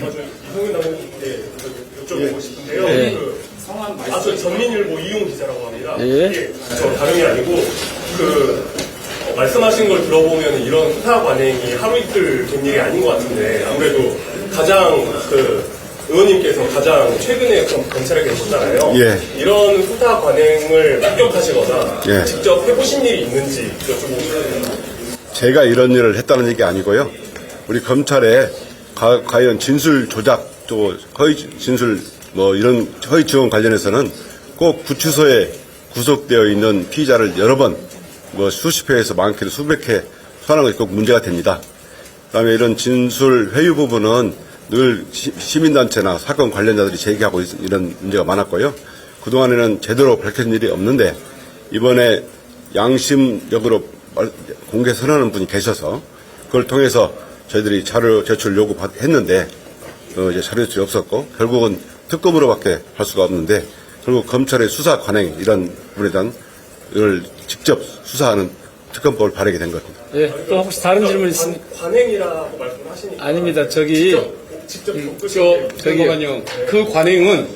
이성윤 남원님께 여쭤보고 싶은데요. 예. 저 전민일보 이용 기자라고 합니다. 예. 이게 저 다름이 아니고 말씀하신 걸 들어보면 이런 수사 관행이 하루 이틀 된 일이 아닌 것 같은데 아무래도 가장 의원님께서 가장 최근에 검찰에 계시잖아요. 예. 이런 수사 관행을 합격하시거나 예. 직접 해보신 일이 있는지 여쭤보고 싶습니다. 제가 이런 일을 했다는 얘기 아니고요. 우리 검찰에 과연 진술 조작 또 허위 진술 이런 허위 지원 관련해서는 꼭 구치소에 구속되어 있는 피의자를 여러 번 수십 회에서 많게는 수백 회 소환한 것이 꼭 문제가 됩니다. 그다음에 이런 진술 회유 부분은 늘 시민단체나 사건 관련자들이 제기하고 이런 문제가 많았고요. 그동안에는 제대로 밝혀진 일이 없는데 이번에 양심적으로 공개 선언하는 분이 계셔서 그걸 통해서 저희들이 자료 제출 요구했는데 이제 자료 제출이 없었고 결국은 특검으로밖에 할 수가 없는데 결국 검찰의 수사 관행 이런 부분에 대한 을 직접 수사하는 특검법을 발의하게 된 겁니다. 예, 또 혹시 다른 질문 있습니까? 관행이라고 말씀하시니까 아닙니다. 저기 잠깐만요. 그 관행은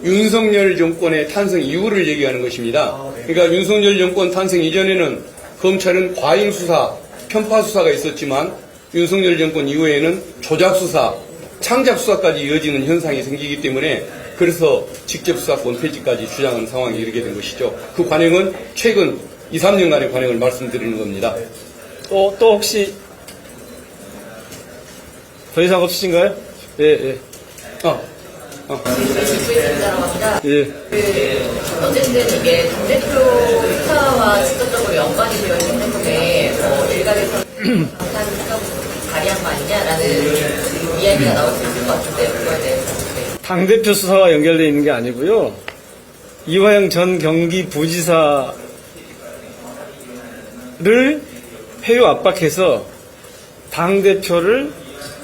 윤석열 정권의 탄생 이후를 얘기하는 것입니다. 그러니까 윤석열 정권 탄생 이전에는 검찰은 과잉 수사, 편파 수사가 있었지만 윤석열 정권 이후에는 조작 수사, 창작 수사까지 이어지는 현상이 생기기 때문에 그래서 직접 수사권 폐지까지 주장하는 상황이 이르게 된 것이죠. 그 관행은 최근 2, 3년간의 관행을 말씀드리는 겁니다. 또 혹시 더 이상 없으신가요? 예. 집부인자라고 합니다. 예. 어쨌든 이게 당대표 수사와 직접적으로 연관이 되어 있기 때문에 일각에서 방탄 수사를 발의한 거 아니냐라는 이야기가 나올 수 있을 것 같은데 그거에 대해서. 당대표 수사와 연결되어 있는 게 아니고요. 이화영 전 경기부지사를 회유 압박해서 당대표를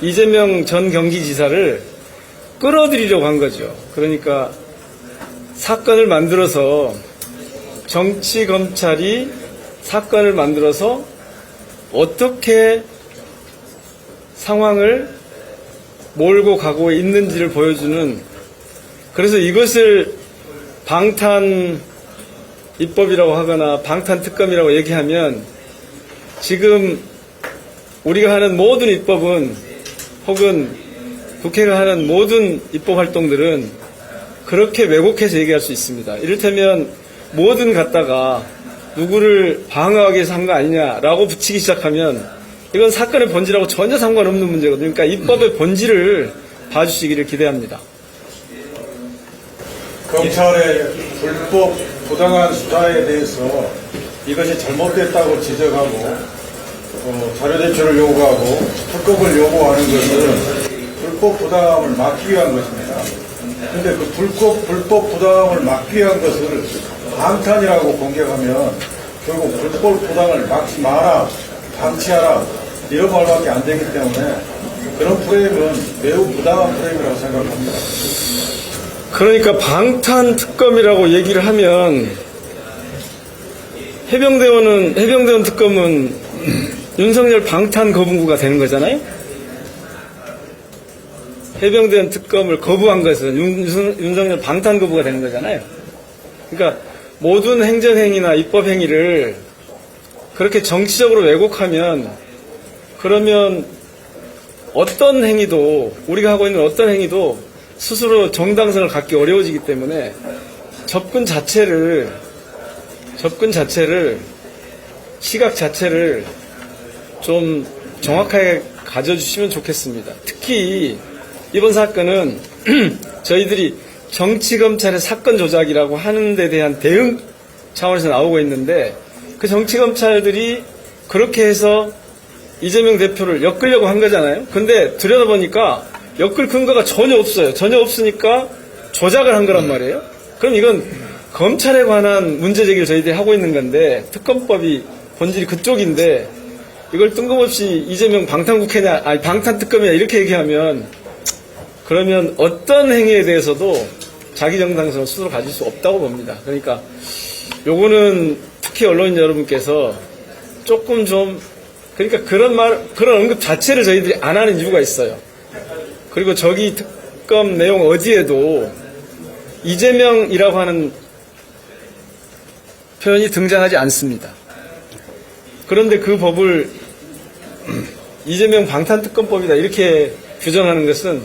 이재명 전 경기지사를 끌어들이려고 한 거죠. 그러니까 사건을 만들어서 정치검찰이 사건을 만들어서 어떻게 상황을 몰고 가고 있는지를 보여주는, 그래서 이것을 방탄 입법이라고 하거나 방탄 특검이라고 얘기하면 지금 우리가 하는 모든 입법은 혹은 국회가 하는 모든 입법 활동들은 그렇게 왜곡해서 얘기할 수 있습니다. 이를테면 뭐든 갖다가 누구를 방어하기 위해서 한 거 아니냐라고 붙이기 시작하면 이건 사건의 본질하고 전혀 상관없는 문제거든요. 그러니까 입법의 본질을 봐주시기를 기대합니다. 검찰의 불법 부당한 수사에 대해서 이것이 잘못됐다고 지적하고 자료 제출을 요구하고 특검을 요구하는 것은 불법 부당함을 막기 위한 것입니다. 그런데 그 불법 부당함을 막기 위한 것을 방탄이라고 공격하면 결국 불법 부당을 막지 마라, 방치하라 이런 말밖에 안 되기 때문에 그런 프레임은 매우 부당한 프레임이라고 생각합니다. 그러니까 방탄 특검이라고 얘기를 하면 해병대원 특검은 윤석열 방탄 거부가 되는 거잖아요. 해병대원 특검을 거부한 것은 윤석열 방탄 거부가 되는 거잖아요. 그러니까 모든 행정행위나 입법행위를 그렇게 정치적으로 왜곡하면 그러면 어떤 행위도 우리가 하고 있는 어떤 행위도 스스로 정당성을 갖기 어려워지기 때문에 접근 자체를 시각 자체를 좀 정확하게 가져주시면 좋겠습니다. 특히 이번 사건은 저희들이 정치검찰의 사건 조작이라고 하는 데 대한 대응 차원에서 나오고 있는데 그 정치검찰들이 그렇게 해서 이재명 대표를 엮으려고 한 거잖아요. 근데 들여다보니까 엮을 근거가 전혀 없어요. 전혀 없으니까 조작을 한 거란 말이에요. 그럼 이건 검찰에 관한 문제 제기를 저희들이 하고 있는 건데 특검법이 본질이 그쪽인데 이걸 뜬금없이 이재명 방탄국회냐 아니 방탄특검이냐 이렇게 얘기하면 그러면 어떤 행위에 대해서도 자기 정당성을 스스로 가질 수 없다고 봅니다. 그러니까 요거는 특히 언론인 여러분께서 조금 좀 그러니까 그런 언급 자체를 저희들이 안 하는 이유가 있어요. 그리고 저기 특검 내용 어디에도 이재명이라고 하는 표현이 등장하지 않습니다. 그런데 그 법을 이재명 방탄특검법이다 이렇게 규정하는 것은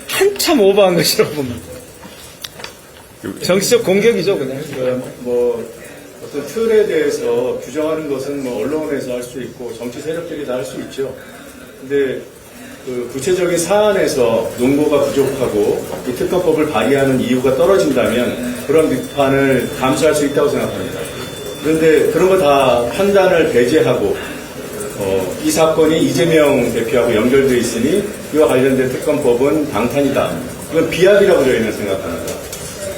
한참 오버한 것이라고 봅니다. 정치적 공격이죠, 그냥. 뭐 어떤 틀에 대해서 규정하는 것은 뭐 언론에서 할 수 있고 정치 세력들이 다 할 수 있죠. 근데 그 구체적인 사안에서 논거가 부족하고 이 특검법을 발의하는 이유가 떨어진다면 그런 비판을 감수할 수 있다고 생각합니다. 그런데 그런 거 다 판단을 배제하고 이 사건이 이재명 대표하고 연결되어 있으니 이와 관련된 특검법은 방탄이다. 이건 비약이라고 저희는 생각합니다.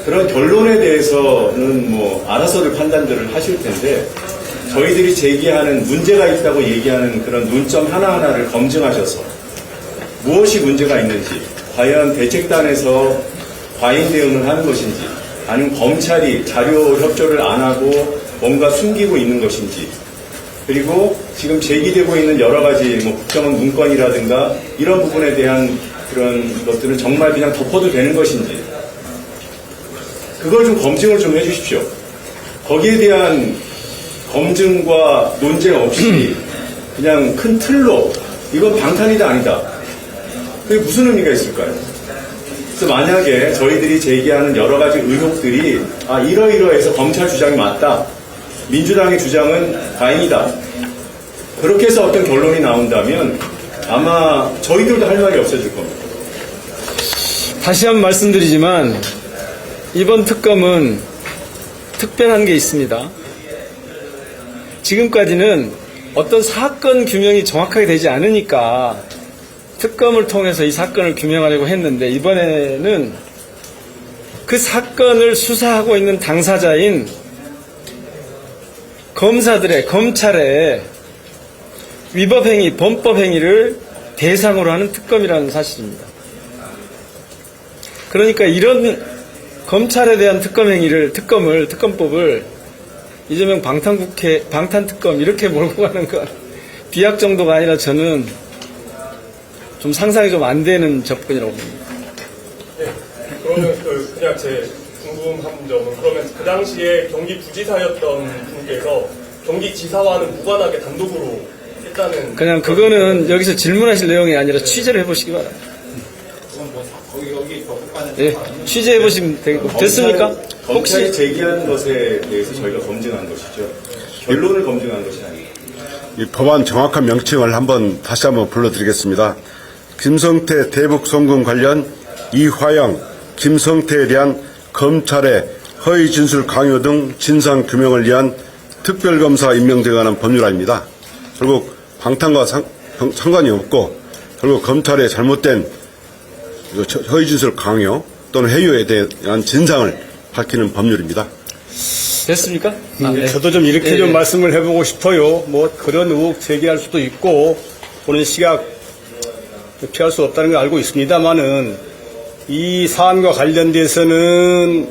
그런 결론에 대해서는 뭐 알아서를 판단들을 하실 텐데 저희들이 제기하는 문제가 있다고 얘기하는 그런 논점 하나하나를 검증하셔서 무엇이 문제가 있는지, 과연 대책단에서 과잉 대응을 하는 것인지, 아니면 검찰이 자료 협조를 안 하고 뭔가 숨기고 있는 것인지, 그리고 지금 제기되고 있는 여러 가지 뭐 국정원 문건이라든가 이런 부분에 대한 그런 것들은 정말 그냥 덮어도 되는 것인지, 그걸 좀 검증을 좀 해주십시오. 거기에 대한 검증과 논쟁 없이 그냥 큰 틀로 이건 방탄이다 아니다. 그게 무슨 의미가 있을까요? 그래서 만약에 저희들이 제기하는 여러 가지 의혹들이 이러이러해서 검찰 주장이 맞다. 민주당의 주장은 과잉이다. 그렇게 해서 어떤 결론이 나온다면 아마 저희들도 할 말이 없어질 겁니다. 다시 한번 말씀드리지만 이번 특검은 특별한 게 있습니다. 지금까지는 어떤 사건 규명이 정확하게 되지 않으니까 특검을 통해서 이 사건을 규명하려고 했는데 이번에는 그 사건을 수사하고 있는 당사자인 검사들의, 검찰의 위법행위, 범법행위를 대상으로 하는 특검이라는 사실입니다. 그러니까 이런 검찰에 대한 특검법을 이재명 방탄특검 이렇게 몰고 가는 건 비약 정도가 아니라 저는 좀 상상이 좀 안 되는 접근이라고 봅니다. 네. 그러면 그냥 제 궁금한 점은 그러면 그 당시에 경기부지사였던 분께서 경기지사와는 무관하게 단독으로 했다는 그냥 그거는 여기서 질문하실 내용이 아니라 취재를 해보시기 바랍니다. 예, 취재해보시면 되겠고. 됐습니까? 검찰이 제기한 것에 대해서 저희가 검증한 것이죠. 결론을 검증한 것이 아닙니다. 이 법안 정확한 명칭을 다시 한번 불러드리겠습니다. 김성태 대북 송금 관련 이화영, 김성태에 대한 검찰의 허위 진술 강요 등 진상 규명을 위한 특별검사 임명에 관한 법률안입니다. 결국 방탄과 상관이 없고 결국 검찰의 잘못된 허위 진술 강요 또는 해유에 대한 진상을 밝히는 법률입니다. 됐습니까? 네. 저도 좀 이렇게 좀 말씀을 해보고 싶어요. 뭐 그런 의혹 제기할 수도 있고 보는 시각 피할 수 없다는 걸 알고 있습니다만은 이 사안과 관련돼서는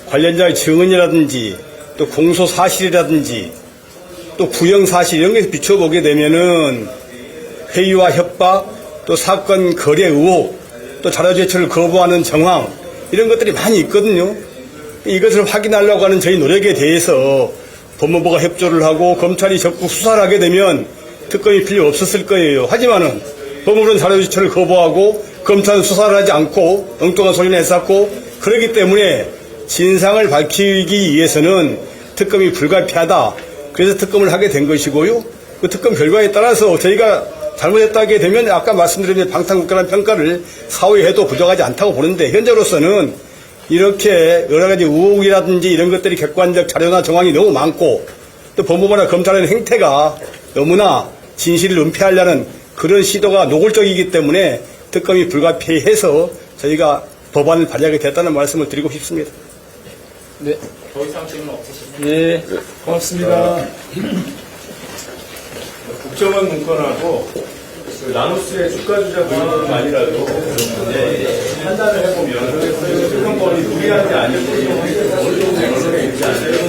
관련자의 증언이라든지 또 공소 사실이라든지 또 부영 사실 이런 게 비춰보게 되면은 회유와 협박 또 사건 거래 의혹 또 자료 제출을 거부하는 정황 이런 것들이 많이 있거든요. 이것을 확인하려고 하는 저희 노력에 대해서 법무부가 협조를 하고 검찰이 적극 수사를 하게 되면 특검이 필요 없었을 거예요. 하지만은 법무부는 자료 제출을 거부하고 검찰은 수사를 하지 않고 엉뚱한 소리를 했었고 그렇기 때문에 진상을 밝히기 위해서는 특검이 불가피하다. 그래서 특검을 하게 된 것이고요. 그 특검 결과에 따라서 저희가 잘못했다게 되면 아까 말씀드린 방탄국가라는 평가를 사후에 해도 부족하지 않다고 보는데 현재로서는 이렇게 여러 가지 의혹이라든지 이런 것들이 객관적 자료나 정황이 너무 많고 또 법무부나 검찰의 행태가 너무나 진실을 은폐하려는 그런 시도가 노골적이기 때문에 특검이 불가피해서 저희가 법안을 발의하게 됐다는 말씀을 드리고 싶습니다. 네. 더 이상 질문 없으시죠? 네. 고맙습니다. 국정원 문건하고 나노스의 주가 조작 문건만이라도 판단을 해보면 특검법이 무리한지 아닌지 어느 정도 결론이 있지 않을지